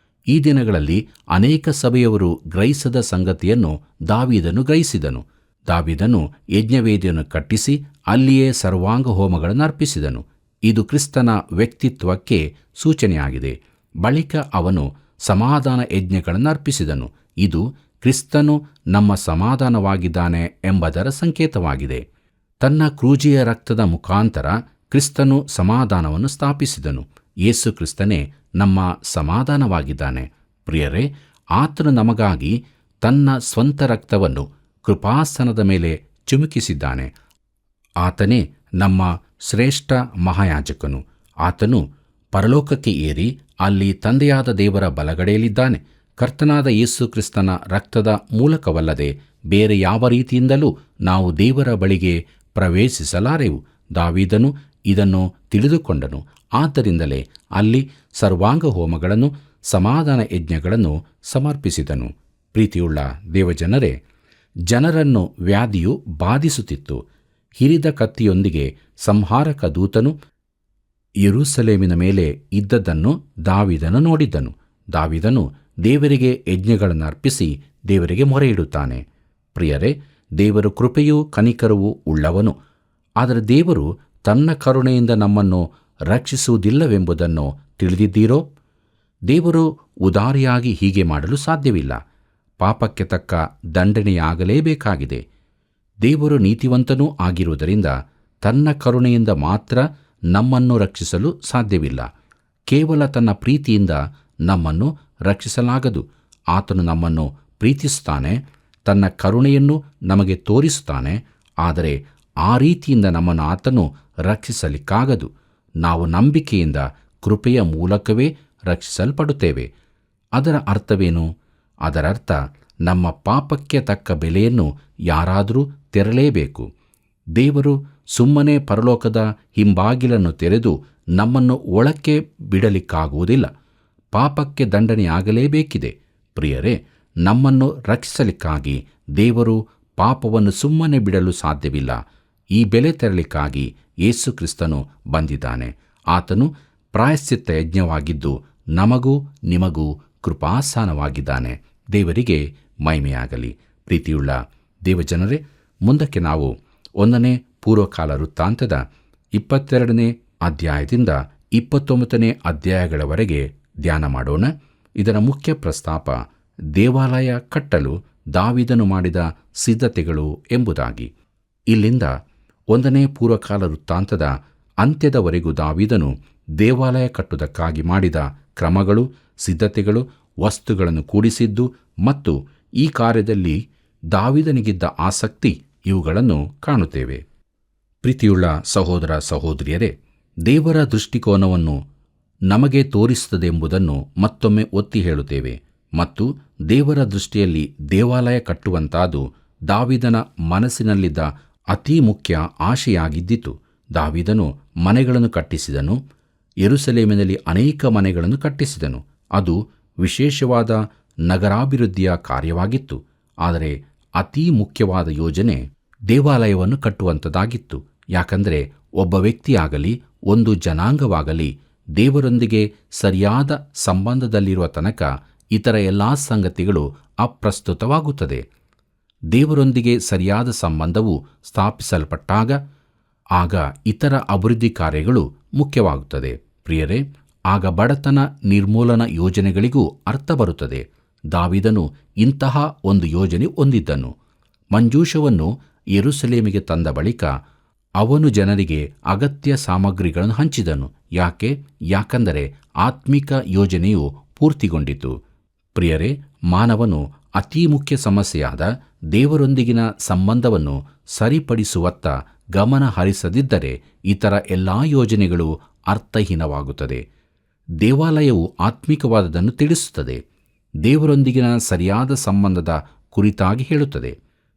ಈ ದಿನಗಳಲ್ಲಿ ಅನೇಕ ಸಭೆಯವರು ಗ್ರಹಿಸದ ಸಂಗತಿಯನ್ನು ದಾವೀದನು ಗ್ರಹಿಸಿದನು. ದಾವೀದನು ಯಜ್ಞವೇದಿಯನ್ನು ಕಟ್ಟಿಸಿ ಅಲ್ಲಿಯೇ ಸರ್ವಾಂಗ ಹೋಮಗಳನ್ನು ಅರ್ಪಿಸಿದನು. ಇದು ಕ್ರಿಸ್ತನ ವ್ಯಕ್ತಿತ್ವಕ್ಕೆ ಸೂಚನೆಯಾಗಿದೆ. ಬಳಿಕ ಅವನು ಸಮಾಧಾನ ಯಜ್ಞಗಳನ್ನು ಅರ್ಪಿಸಿದನು. ಇದು ಕ್ರಿಸ್ತನು ನಮ್ಮ ಸಮಾಧಾನವಾಗಿದ್ದಾನೆ ಎಂಬುದರ ಸಂಕೇತವಾಗಿದೆ. ತನ್ನ ಕ್ರೂಜಿಯ ರಕ್ತದ ಮುಖಾಂತರ ಕ್ರಿಸ್ತನು ಸಮಾಧಾನವನ್ನು ಸ್ಥಾಪಿಸಿದನು. ಯೇಸು ಕ್ರಿಸ್ತನೇ ನಮ್ಮ ಸಮಾಧಾನವಾಗಿದ್ದಾನೆ. ಪ್ರಿಯರೇ, ಆತನು ನಮಗಾಗಿ ತನ್ನ ಸ್ವಂತ ರಕ್ತವನ್ನು ಕೃಪಾಸನದ ಮೇಲೆ ಚಿಮುಕಿಸಿದ್ದಾನೆ. ಆತನೇ ನಮ್ಮ ಶ್ರೇಷ್ಠ ಮಹಾಯಾಜಕನು. ಆತನು ಪರಲೋಕಕ್ಕೆ ಏರಿ ಅಲ್ಲಿ ತಂದೆಯಾದ ದೇವರ ಬಲಗಡೆಯಲ್ಲಿದ್ದಾನೆ. ಕರ್ತನಾದ ಯೇಸು ಕ್ರಿಸ್ತನ ರಕ್ತದ ಮೂಲಕವಲ್ಲದೆ ಬೇರೆ ಯಾವ ರೀತಿಯಿಂದಲೂ ನಾವು ದೇವರ ಬಳಿಗೆ ಪ್ರವೇಶಿಸಲಾರೆವು. ದಾವೀದನು ಇದನ್ನು ತಿಳಿದುಕೊಂಡನು. ಆದ್ದರಿಂದಲೇ ಅಲ್ಲಿ ಸರ್ವಾಂಗ ಹೋಮಗಳನ್ನು, ಸಮಾಧಾನ ಯಜ್ಞಗಳನ್ನು ಸಮರ್ಪಿಸಿದನು. ಪ್ರೀತಿಯುಳ್ಳ ದೇವಜನರೇ, ಜನರನ್ನು ವ್ಯಾಧಿಯು ಬಾಧಿಸುತ್ತಿತ್ತು. ಹಿರಿದ ಕತ್ತಿಯೊಂದಿಗೆ ಸಂಹಾರಕ ದೂತನು ಯೆರೂಸಲೇಮಿನ ಮೇಲೆ ಇದ್ದದ್ದನ್ನು ದಾವೀದನು ನೋಡಿದ್ದನು. ದಾವೀದನು ದೇವರಿಗೆ ಯಜ್ಞಗಳನ್ನು ಅರ್ಪಿಸಿ ದೇವರಿಗೆ ಮೊರೆಯಿಡುತ್ತಾನೆ. ಪ್ರಿಯರೇ, ದೇವರು ಕೃಪೆಯೂ ಕನಿಕರವೂ ಉಳ್ಳವನು. ಆದರೆ ದೇವರು ತನ್ನ ಕರುಣೆಯಿಂದ ನಮ್ಮನ್ನು ರಕ್ಷಿಸುವುದಿಲ್ಲವೆಂಬುದನ್ನು ತಿಳಿದಿದ್ದೀರೋ? ದೇವರು ಉದಾರಿಯಾಗಿ ಹೀಗೆ ಮಾಡಲು ಸಾಧ್ಯವಿಲ್ಲ. ಪಾಪಕ್ಕೆ ತಕ್ಕ ದಂಡನೆಯಾಗಲೇಬೇಕಾಗಿದೆ. ದೇವರು ನೀತಿವಂತನೂ ಆಗಿರುವುದರಿಂದ ತನ್ನ ಕರುಣೆಯಿಂದ ಮಾತ್ರ ನಮ್ಮನ್ನು ರಕ್ಷಿಸಲು ಸಾಧ್ಯವಿಲ್ಲ. ಕೇವಲ ತನ್ನ ಪ್ರೀತಿಯಿಂದ ನಮ್ಮನ್ನು ರಕ್ಷಿಸಲಾಗದು. ಆತನು ನಮ್ಮನ್ನು ಪ್ರೀತಿಸುತ್ತಾನೆ, ತನ್ನ ಕರುಣೆಯನ್ನು ನಮಗೆ ತೋರಿಸುತ್ತಾನೆ. ಆದರೆ ಆ ರೀತಿಯಿಂದ ನಮ್ಮನ್ನು ಆತನು ರಕ್ಷಿಸಲಿಕ್ಕಾಗದು. ನಾವು ನಂಬಿಕೆಯಿಂದ ಕೃಪೆಯ ಮೂಲಕವೇ ರಕ್ಷಿಸಲ್ಪಡುತ್ತೇವೆ. ಅದರ ಅರ್ಥವೇನು? ಅದರರ್ಥ ನಮ್ಮ ಪಾಪಕ್ಕೆ ತಕ್ಕ ಬೆಲೆಯನ್ನು ಯಾರಾದರೂ ತೆರಲೇಬೇಕು. ದೇವರು ಸುಮ್ಮನೆ ಪರಲೋಕದ ಹಿಂಬಾಗಿಲನ್ನು ತೆರೆದು ನಮ್ಮನ್ನು ಒಳಕ್ಕೆ ಬಿಡಲಿಕ್ಕಾಗುವುದಿಲ್ಲ. ಪಾಪಕ್ಕೆ ದಂಡನೆಯಾಗಲೇಬೇಕಿದೆ. ಪ್ರಿಯರೇ, ನಮ್ಮನ್ನು ರಕ್ಷಿಸಲಿಕ್ಕಾಗಿ ದೇವರು ಪಾಪವನ್ನು ಸುಮ್ಮನೆ ಬಿಡಲು ಸಾಧ್ಯವಿಲ್ಲ. ಈ ಬೆಲೆ ತೆರಲಿಕ್ಕಾಗಿ ಯೇಸು ಕ್ರಿಸ್ತನು ಬಂದಿದ್ದಾನೆ. ಆತನು ಪ್ರಾಯಶ್ಚಿತ್ತ ಯಜ್ಞವಾಗಿದ್ದು ನಮಗೂ ನಿಮಗೂ ಕೃಪಾಸಾನವಾಗಿದ್ದಾನೆ. ದೇವರಿಗೆ ಮಹಿಮೆಯಾಗಲಿ. ಪ್ರೀತಿಯುಳ್ಳ ದೇವಜನರೇ, ಮುಂದಕ್ಕೆ ನಾವು 1ನೇ ಪೂರ್ವಕಾಲ ವೃತ್ತಾಂತದ 22ನೇ ಅಧ್ಯಾಯದಿಂದ 29ನೇ ಅಧ್ಯಾಯಗಳವರೆಗೆ ಧ್ಯಾನ ಮಾಡೋಣ. ಇದರ ಮುಖ್ಯ ಪ್ರಸ್ತಾಪ ದೇವಾಲಯ ಕಟ್ಟಲು ದಾವೀದನು ಮಾಡಿದ ಸಿದ್ಧತೆಗಳು ಎಂಬುದಾಗಿ. ಇಲ್ಲಿಂದ 1ನೇ ಪೂರ್ವಕಾಲ ವೃತ್ತಾಂತದ ಅಂತ್ಯದವರೆಗೂ ದಾವೀದನು ದೇವಾಲಯ ಕಟ್ಟುವುದಕ್ಕಾಗಿ ಮಾಡಿದ ಕ್ರಮಗಳು, ಸಿದ್ಧತೆಗಳು, ವಸ್ತುಗಳನ್ನು ಕೂಡಿಸಿದ್ದು ಮತ್ತು ಈ ಕಾರ್ಯದಲ್ಲಿ ದಾವೀದನಿಗಿದ್ದ ಆಸಕ್ತಿ, ಇವುಗಳನ್ನು ಕಾಣುತ್ತೇವೆ. ಪ್ರೀತಿಯುಳ್ಳ ಸಹೋದರ ಸಹೋದರಿಯರೇ, ದೇವರ ದೃಷ್ಟಿಕೋನವನ್ನು ನಮಗೆ ತೋರಿಸುತ್ತದೆ ಎಂಬುದನ್ನು ಮತ್ತೊಮ್ಮೆ ಒತ್ತಿ ಹೇಳುತ್ತೇವೆ. ಮತ್ತು ದೇವರ ದೃಷ್ಟಿಯಲ್ಲಿ ದೇವಾಲಯ ಕಟ್ಟುವಂತಾದು ದಾವೀದನ ಮನಸ್ಸಿನಲ್ಲಿದ್ದ ಅತಿ ಮುಖ್ಯ ಆಶೆಯಾಗಿದ್ದಿತು. ದಾವೀದನು ಮನೆಗಳನ್ನು ಕಟ್ಟಿಸಿದನು. ಯೆರೂಸಲೇಮಿನಲ್ಲಿ ಅನೇಕ ಮನೆಗಳನ್ನು ಕಟ್ಟಿಸಿದನು. ಅದು ವಿಶೇಷವಾದ ನಗರಾಭಿವೃದ್ಧಿಯ ಕಾರ್ಯವಾಗಿತ್ತು. ಆದರೆ ಅತೀ ಮುಖ್ಯವಾದ ಯೋಜನೆ ದೇವಾಲಯವನ್ನು ಕಟ್ಟುವಂಥದ್ದಾಗಿತ್ತು. ಯಾಕಂದರೆ ಒಬ್ಬ ವ್ಯಕ್ತಿಯಾಗಲಿ ಒಂದು ಜನಾಂಗವಾಗಲಿ ದೇವರೊಂದಿಗೆ ಸರಿಯಾದ ಸಂಬಂಧದಲ್ಲಿರುವ ತನಕ ಇತರ ಎಲ್ಲ ಸಂಗತಿಗಳು ಅಪ್ರಸ್ತುತವಾಗುತ್ತದೆ. ದೇವರೊಂದಿಗೆ ಸರಿಯಾದ ಸಂಬಂಧವು ಸ್ಥಾಪಿಸಲ್ಪಟ್ಟಾಗ ಆಗ ಇತರ ಅಭಿವೃದ್ಧಿ ಕಾರ್ಯಗಳು ಮುಖ್ಯವಾಗುತ್ತದೆ. ಪ್ರಿಯರೇ, ಆಗ ಬಡತನ ನಿರ್ಮೂಲನಾ ಯೋಜನೆಗಳಿಗೂ ಅರ್ಥ ಬರುತ್ತದೆ. ದಾವೀದನು ಇಂತಹ ಒಂದು ಯೋಜನೆ ಹೊಂದಿದ್ದನು. ಮಂಜೂಷವನ್ನು ಯೆರೂಸಲೇಮಿಗೆ ತಂದ ಬಳಿಕ ಅವನು ಜನರಿಗೆ ಅಗತ್ಯ ಸಾಮಗ್ರಿಗಳನ್ನು ಹಂಚಿದನು. ಯಾಕಂದರೆ ಆತ್ಮಿಕ ಯೋಜನೆಯು ಪೂರ್ತಿಗೊಂಡಿತು. ಪ್ರಿಯರೇ, ಮಾನವನು ಅತೀ ಮುಖ್ಯ ಸಮಸ್ಯೆಯಾದ ದೇವರೊಂದಿಗಿನ ಸಂಬಂಧವನ್ನು ಸರಿಪಡಿಸುವತ್ತ ಗಮನ ಹರಿಸದಿದ್ದರೆ ಇತರ ಎಲ್ಲಾ ಯೋಜನೆಗಳು ಅರ್ಥಹೀನವಾಗುತ್ತದೆ. ದೇವಾಲಯವು ಆತ್ಮಿಕವಾದದನ್ನು ತಿಳಿಸುತ್ತದೆ. ದೇವರೊಂದಿಗಿನ ಸರಿಯಾದ ಸಂಬಂಧದ ಕುರಿತಾಗಿ ಹೇಳುತ್ತದೆ.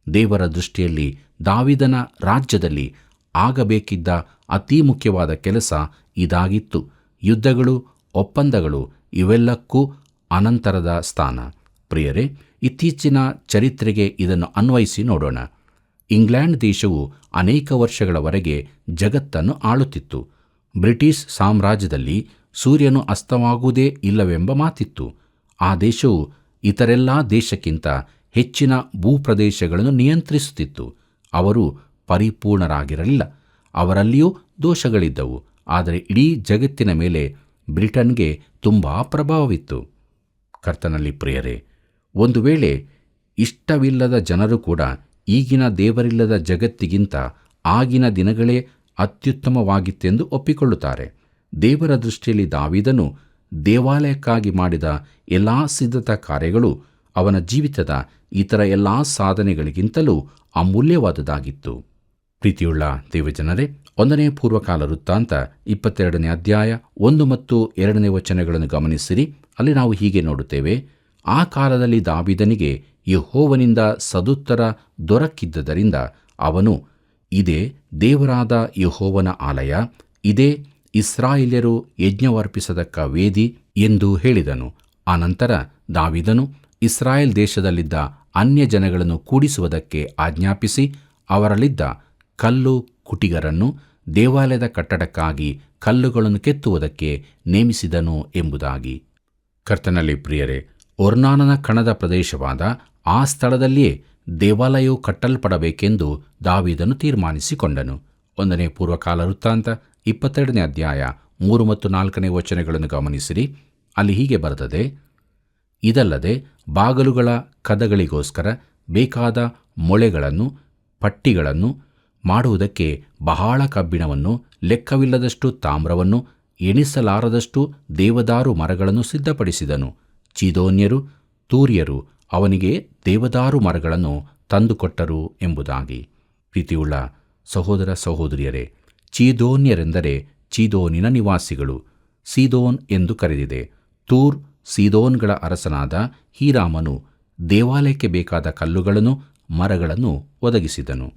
ದೇವರ ದೃಷ್ಟಿಯಲ್ಲಿ ದಾವೀದನ ರಾಜ್ಯದಲ್ಲಿ ಆಗಬೇಕಿದ್ದ ಅತೀ ಮುಖ್ಯವಾದ ಕೆಲಸ ಇದಾಗಿತ್ತು. ಯುದ್ಧಗಳು, ಒಪ್ಪಂದಗಳು ಇವೆಲ್ಲಕ್ಕೂ ಅನಂತರದ ಸ್ಥಾನ. ಪ್ರಿಯರೇ, ಇತ್ತೀಚಿನ ಚರಿತ್ರೆಗೆ ಇದನ್ನು ಅನ್ವಯಿಸಿ ನೋಡೋಣ. ಇಂಗ್ಲೆಂಡ್ ದೇಶವು ಅನೇಕ ವರ್ಷಗಳವರೆಗೆ ಜಗತ್ತನ್ನು ಆಳುತ್ತಿತ್ತು. ಬ್ರಿಟಿಷ್ ಸಾಮ್ರಾಜ್ಯದಲ್ಲಿ ಸೂರ್ಯನು ಅಸ್ತವಾಗುವುದೇ ಇಲ್ಲವೆಂಬ ಮಾತಿತ್ತು. ಆ ದೇಶವು ಇತರೆಲ್ಲ ದೇಶಕ್ಕಿಂತ ಹೆಚ್ಚಿನ ಭೂಪ್ರದೇಶಗಳನ್ನು ನಿಯಂತ್ರಿಸುತ್ತಿತ್ತು. ಅವರು ಪರಿಪೂರ್ಣರಾಗಿರಲಿಲ್ಲ. ಅವರಲ್ಲಿಯೂ ದೋಷಗಳಿದ್ದವು. ಆದರೆ ಇಡೀ ಜಗತ್ತಿನ ಮೇಲೆ ಬ್ರಿಟನ್ಗೆ ತುಂಬ ಪ್ರಭಾವವಿತ್ತು. ಕರ್ತನಲ್ಲಿ ಪ್ರಿಯರೇ, ಒಂದು ವೇಳೆ ಇಷ್ಟವಿಲ್ಲದ ಜನರು ಕೂಡ ಈಗಿನ ದೇವರಿಲ್ಲದ ಜಗತ್ತಿಗಿಂತ ಆಗಿನ ದಿನಗಳೇ ಅತ್ಯುತ್ತಮವಾಗಿತ್ತೆಂದು ಒಪ್ಪಿಕೊಳ್ಳುತ್ತಾರೆ. ದೇವರ ದೃಷ್ಟಿಯಲ್ಲಿ ದಾವೀದನು ದೇವಾಲಯಕ್ಕಾಗಿ ಮಾಡಿದ ಎಲ್ಲ ಸಿದ್ಧತಾ ಕಾರ್ಯಗಳು ಅವನ ಜೀವಿತದ ಇತರ ಎಲ್ಲ ಸಾಧನೆಗಳಿಗಿಂತಲೂ ಅಮೂಲ್ಯವಾದುದಾಗಿತ್ತು. ಪ್ರೀತಿಯುಳ್ಳ ದೇವಜನರೇ, 1ನೇ ಪೂರ್ವಕಾಲ ವೃತ್ತಾಂತ 22ನೇ ಅಧ್ಯಾಯ 1 ಮತ್ತು 2ನೇ ವಚನಗಳನ್ನು ಗಮನಿಸಿರಿ. ಅಲ್ಲಿ ನಾವು ಹೀಗೆ ನೋಡುತ್ತೇವೆ. ಆ ಕಾಲದಲ್ಲಿ ದಾವೀದನಿಗೆ ಯೆಹೋವನಿಂದ ಸದುತ್ತರ ದೊರಕಿದ್ದರಿಂದ ಅವನು, ಇದೇ ದೇವರಾದ ಯೆಹೋವನ ಆಲಯ, ಇದೇ ಇಸ್ರಾಯೇಲ್ಯರು ಯಜ್ಞವರ್ಪಿಸತಕ್ಕ ವೇದಿ ಎಂದು ಹೇಳಿದನು. ಆನಂತರ ದಾವೀದನು ಇಸ್ರಾಯೇಲ್ ದೇಶದಲ್ಲಿದ್ದ ಅನ್ಯ ಜನಗಳನ್ನು ಕೂಡಿಸುವುದಕ್ಕೆ ಆಜ್ಞಾಪಿಸಿ ಅವರಲ್ಲಿದ್ದ ಕಲ್ಲು ಕುಟಿಗರನ್ನು ದೇವಾಲಯದ ಕಟ್ಟಡಕ್ಕಾಗಿ ಕಲ್ಲುಗಳನ್ನು ಕೆತ್ತುವುದಕ್ಕೆ ನೇಮಿಸಿದನು ಎಂಬುದಾಗಿ. ಕರ್ತನಲ್ಲಿ ಪ್ರಿಯರೇ, ಒರ್ನಾನನ ಕಣದ ಪ್ರದೇಶವಾದ ಆ ಸ್ಥಳದಲ್ಲಿಯೇ ದೇವಾಲಯವು ಕಟ್ಟಲ್ಪಡಬೇಕೆಂದು ದಾವೀದನು ತೀರ್ಮಾನಿಸಿಕೊಂಡನು. 1ನೇ ಪೂರ್ವಕಾಲ ವೃತ್ತಾಂತ 22ನೇ ಅಧ್ಯಾಯ 3 ಮತ್ತು 4ನೇ ವಚನಗಳನ್ನು ಗಮನಿಸಿರಿ. ಅಲ್ಲಿ ಹೀಗೆ ಬರೆದದೆ, ಇದಲ್ಲದೆ ಬಾಗಲುಗಳ ಕದಗಳಿಗೋಸ್ಕರ ಬೇಕಾದ ಮೊಳೆಗಳನ್ನು, ಪಟ್ಟಿಗಳನ್ನು ಮಾಡುವುದಕ್ಕೆ ಬಹಳ ಕಬ್ಬಿಣವನ್ನು, ಲೆಕ್ಕವಿಲ್ಲದಷ್ಟು ತಾಮ್ರವನ್ನು, ಎಣಿಸಲಾರದಷ್ಟು ದೇವದಾರು ಮರಗಳನ್ನು ಸಿದ್ಧಪಡಿಸಿದನು. ಚೀದೋನ್ಯರು, ತೂರ್ಯರು ಅವನಿಗೆ ದೇವದಾರು ಮರಗಳನ್ನು ತಂದುಕೊಟ್ಟರು ಎಂಬುದಾಗಿ. ಪ್ರೀತಿಯುಳ್ಳ ಸಹೋದರ ಸಹೋದರಿಯರೇ, ಚೀದೋನ್ಯರೆಂದರೆ ಚೀದೋನಿನ ನಿವಾಸಿಗಳು. ಸೀದೋನ್ ಎಂದು ಕರೆದಿದೆ. ತೂರ್ ಸೀದೋನ್ಗಳ ಅರಸನಾದ ಹೀರಾಮನು ದೇವಾಲಯಕ್ಕೆ ಬೇಕಾದ ಕಲ್ಲುಗಳನ್ನು, ಮರಗಳನ್ನು ಒದಗಿಸಿದನು.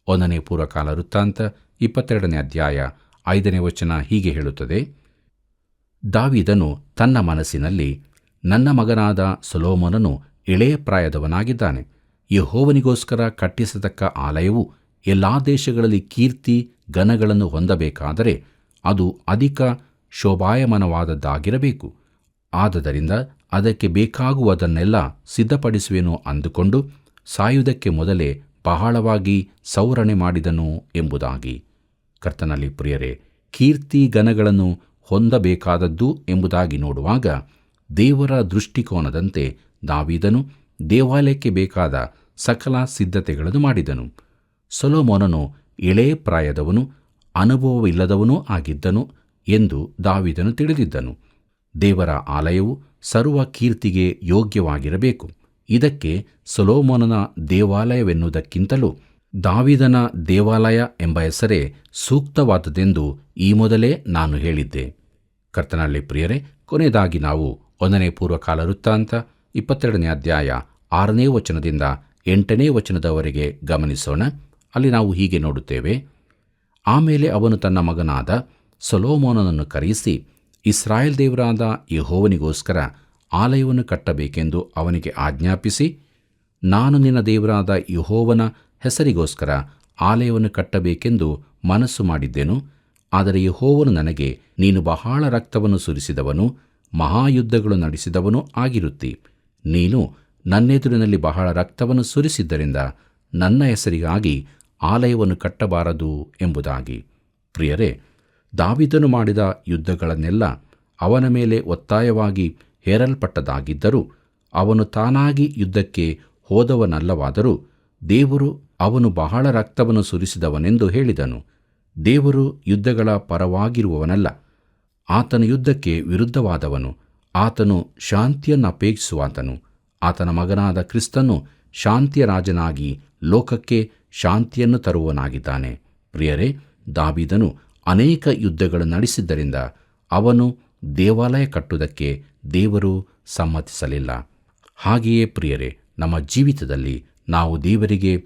1ನೇ ಪೂರ್ವಕಾಲ ವೃತ್ತಾಂತ 22ನೇ ಅಧ್ಯಾಯ 5ನೇ ವಚನ ಹೀಗೆ ಹೇಳುತ್ತದೆ, ದಾವೀದನು ತನ್ನ ಮನಸ್ಸಿನಲ್ಲಿ, ನನ್ನ ಮಗನಾದ ಸೊಲೊಮೋನನು ಎಳೆಯ ಪ್ರಾಯದವನಾಗಿದ್ದಾನೆ. ಯೆಹೋವನಿಗೋಸ್ಕರ ಕಟ್ಟಿಸತಕ್ಕ ಆಲಯವು ಎಲ್ಲಾ ದೇಶಗಳಲ್ಲಿ ಕೀರ್ತಿ ಘನಗಳನ್ನು ಹೊಂದಬೇಕಾದರೆ ಅದು ಅಧಿಕ ಶೋಭಾಯಮಾನವಾದದ್ದಾಗಿರಬೇಕು. ಆದದರಿಂದ ಅದಕ್ಕೆ ಬೇಕಾಗುವುದನ್ನೆಲ್ಲ ಸಿದ್ಧಪಡಿಸುವೆನು ಅಂದುಕೊಂಡು ಸಾಯುವುದಕ್ಕೆ ಮೊದಲೇ ಬಹಳವಾಗಿ ಸೌರಣೆ ಮಾಡಿದನು ಎಂಬುದಾಗಿ. ಕರ್ತನಲ್ಲಿ ಪ್ರಿಯರೇ, ಕೀರ್ತಿ ಘನಗಳನ್ನು ಹೊಂದಬೇಕಾದದ್ದು ಎಂಬುದಾಗಿ ನೋಡುವಾಗ ದೇವರ ದೃಷ್ಟಿಕೋನದಂತೆ ದಾವೀದನು ದೇವಾಲಯಕ್ಕೆ ಬೇಕಾದ ಸಕಲ ಸಿದ್ಧತೆಗಳನ್ನು ಮಾಡಿದನು. ಸೊಲೊಮೋನನು ಎಳೆ ಪ್ರಾಯದವನು, ಅನುಭವವಿಲ್ಲದವನೂ ಆಗಿದ್ದನು ಎಂದು ದಾವೀದನು ತಿಳಿದಿದ್ದನು. ದೇವರ ಆಲಯವು ಸರ್ವ ಕೀರ್ತಿಗೆ ಯೋಗ್ಯವಾಗಿರಬೇಕು. ಇದಕ್ಕೆ ಸೊಲೊಮೋನನ ದೇವಾಲಯವೆನ್ನುವುದಕ್ಕಿಂತಲೂ ದಾವೀದನ ದೇವಾಲಯ ಎಂಬ ಹೆಸರೇ ಸೂಕ್ತವಾದದೆಂದು ಈ ಮೊದಲೇ ನಾನು ಹೇಳಿದ್ದೆ. ಕರ್ತನಲ್ಲಿ ಪ್ರಿಯರೇ, ಕೊನೆಯದಾಗಿ ನಾವು 1ನೇ ಪೂರ್ವಕಾಲ ವೃತ್ತಾಂತ 22ನೇ ಅಧ್ಯಾಯ 6ನೇ ವಚನದಿಂದ 8ನೇ ವಚನದವರೆಗೆ ಗಮನಿಸೋಣ. ಅಲ್ಲಿ ನಾವು ಹೀಗೆ ನೋಡುತ್ತೇವೆ, ಆಮೇಲೆ ಅವನು ತನ್ನ ಮಗನಾದ ಸೊಲೊಮೋನನನ್ನು ಕರೆಯಿಸಿ ಇಸ್ರಾಯೇಲ್ ದೇವರಾದ ಯೆಹೋವನಿಗೋಸ್ಕರ ಆಲಯವನ್ನು ಕಟ್ಟಬೇಕೆಂದು ಅವನಿಗೆ ಆಜ್ಞಾಪಿಸಿ, ನಾನು ನಿನ್ನ ದೇವರಾದ ಯೆಹೋವನ ಹೆಸರಿಗೋಸ್ಕರ ಆಲಯವನ್ನು ಕಟ್ಟಬೇಕೆಂದು ಮನಸ್ಸು ಮಾಡಿದ್ದೆನು. ಆದರೆ ಯೆಹೋವನು ನನಗೆ, ನೀನು ಬಹಳ ರಕ್ತವನ್ನು ಸುರಿಸಿದವನು, ಮಹಾಯುದ್ಧಗಳು ನಡೆಸಿದವನೂ ಆಗಿರುತ್ತಿ. ನೀನು ನನ್ನೆದುರಿನಲ್ಲಿ ಬಹಳ ರಕ್ತವನ್ನು ಸುರಿಸಿದ್ದರಿಂದ ನನ್ನ ಹೆಸರಿಗಾಗಿ ಆಲಯವನ್ನು ಕಟ್ಟಬಾರದು ಎಂಬುದಾಗಿ. ಪ್ರಿಯರೇ, ದಾವೀದನು ಮಾಡಿದ ಯುದ್ಧಗಳನ್ನೆಲ್ಲ ಅವನ ಮೇಲೆ ಒತ್ತಾಯವಾಗಿ ಹೇರಲ್ಪಟ್ಟದಾಗಿದ್ದರೂ ಅವನು ತಾನಾಗಿ ಯುದ್ಧಕ್ಕೆ ಹೋದವನಲ್ಲವಾದರೂ ದೇವರು ಅವನು ಬಹಳ ರಕ್ತವನ್ನು ಸುರಿಸಿದವನೆಂದು ಹೇಳಿದನು. ದೇವರು ಯುದ್ಧಗಳ ಪರವಾಗಿರುವವನಲ್ಲ, ಆತನ ಯುದ್ಧಕ್ಕೆ ವಿರುದ್ಧವಾದವನು. ಆತನು ಶಾಂತಿಯನ್ನಪೇಕ್ಷಿಸುವಾತನು. ಆತನ ಮಗನಾದ ಕ್ರಿಸ್ತನು ಶಾಂತಿಯ ರಾಜನಾಗಿ ಲೋಕಕ್ಕೆ ಶಾಂತಿಯನ್ನು ತರುವವನಾಗಿದ್ದಾನೆ. ಪ್ರಿಯರೇ, ದಾವೀದನು ಅನೇಕ ಯುದ್ಧಗಳನ್ನು ನಡೆಸಿದ್ದರಿಂದ ಅವನು ದೇವಾಲಯ ಕಟ್ಟುವುದಕ್ಕೆ ದೇವರು ಸಮ್ಮತಿಸಲಿಲ್ಲ. ಹಾಗೆಯೇ ಪ್ರಿಯರೇ, ನಮ್ಮ ಜೀವಿತದಲ್ಲಿ ನಾವು ದೇವರಿಗೆ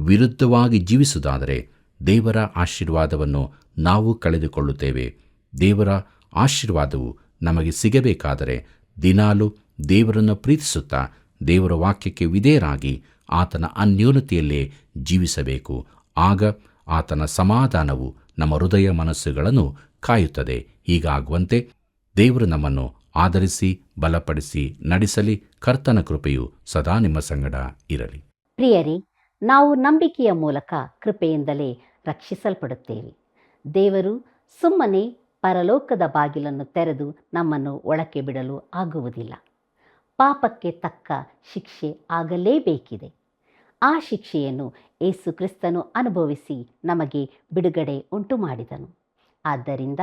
ವಿರುದ್ಧವಾಗಿ ಜೀವಿಸುವುದಾದರೆ ದೇವರ ಆಶೀರ್ವಾದವನ್ನು ನಾವು ಕಳೆದುಕೊಳ್ಳುತ್ತೇವೆ. ದೇವರ ಆಶೀರ್ವಾದವು ನಮಗೆ ಸಿಗಬೇಕಾದರೆ ದಿನಾಲೂ ದೇವರನ್ನು ಪ್ರೀತಿಸುತ್ತಾ ದೇವರ ವಾಕ್ಯಕ್ಕೆ ವಿಧೇಯರಾಗಿ ಆತನ ಅನ್ಯೋನ್ಯತೆಯಲ್ಲೇ ಜೀವಿಸಬೇಕು. ಆಗ ಆತನ ಸಮಾಧಾನವು ನಮ್ಮ ಹೃದಯ ಮನಸ್ಸುಗಳನ್ನು ಕಾಯುತ್ತದೆ. ಹೀಗಾಗುವಂತೆ ದೇವರು ನಮ್ಮನ್ನು ಆದರಿಸಿ ಬಲಪಡಿಸಿ ನಡೆಸಲಿ. ಕರ್ತನ ಕೃಪೆಯು ಸದಾ ನಿಮ್ಮ ಸಂಗಡ ಇರಲಿ. ಪ್ರಿಯರೇ, ನಾವು ನಂಬಿಕೆಯ ಮೂಲಕ ಕೃಪೆಯಿಂದಲೇ ರಕ್ಷಿಸಲ್ಪಡುತ್ತೇವೆ. ದೇವರು ಸುಮ್ಮನೆ ಪರಲೋಕದ ಬಾಗಿಲನ್ನು ತೆರೆದು ನಮ್ಮನ್ನು ಒಳಕ್ಕೆ ಬಿಡಲು ಆಗುವುದಿಲ್ಲ. ಪಾಪಕ್ಕೆ ತಕ್ಕ ಶಿಕ್ಷೆ ಆಗಲೇಬೇಕಿದೆ. ಆ ಶಿಕ್ಷೆಯನ್ನು ಯೇಸು ಕ್ರಿಸ್ತನು ಅನುಭವಿಸಿ ನಮಗೆ ಬಿಡುಗಡೆ ಉಂಟು ಮಾಡಿದನು. ಆದ್ದರಿಂದ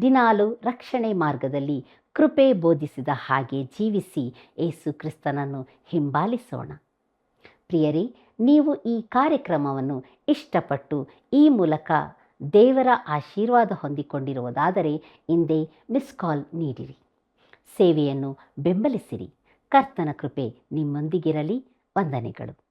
ದಿನಾಲು ರಕ್ಷಣೆ ಮಾರ್ಗದಲ್ಲಿ ಕೃಪೆ ಬೋಧಿಸಿದ ಹಾಗೆ ಜೀವಿಸಿ ಯೇಸು ಕ್ರಿಸ್ತನನ್ನು ಹಿಂಬಾಲಿಸೋಣ. ಪ್ರಿಯರೇ, ನೀವು ಈ ಕಾರ್ಯಕ್ರಮವನ್ನು ಇಷ್ಟಪಟ್ಟು ಈ ಮೂಲಕ ದೇವರ ಆಶೀರ್ವಾದ ಹೊಂದಿಕೊಂಡಿರುವುದಾದರೆ ಹಿಂದೆ ಮಿಸ್ ಕಾಲ್ ನೀಡಿರಿ. ಸೇವೆಯನ್ನು ಬೆಂಬಲಿಸಿರಿ. ಕರ್ತನ ಕೃಪೆ ನಿಮ್ಮೊಂದಿಗಿರಲಿ. ವಂದನೆಗಳು.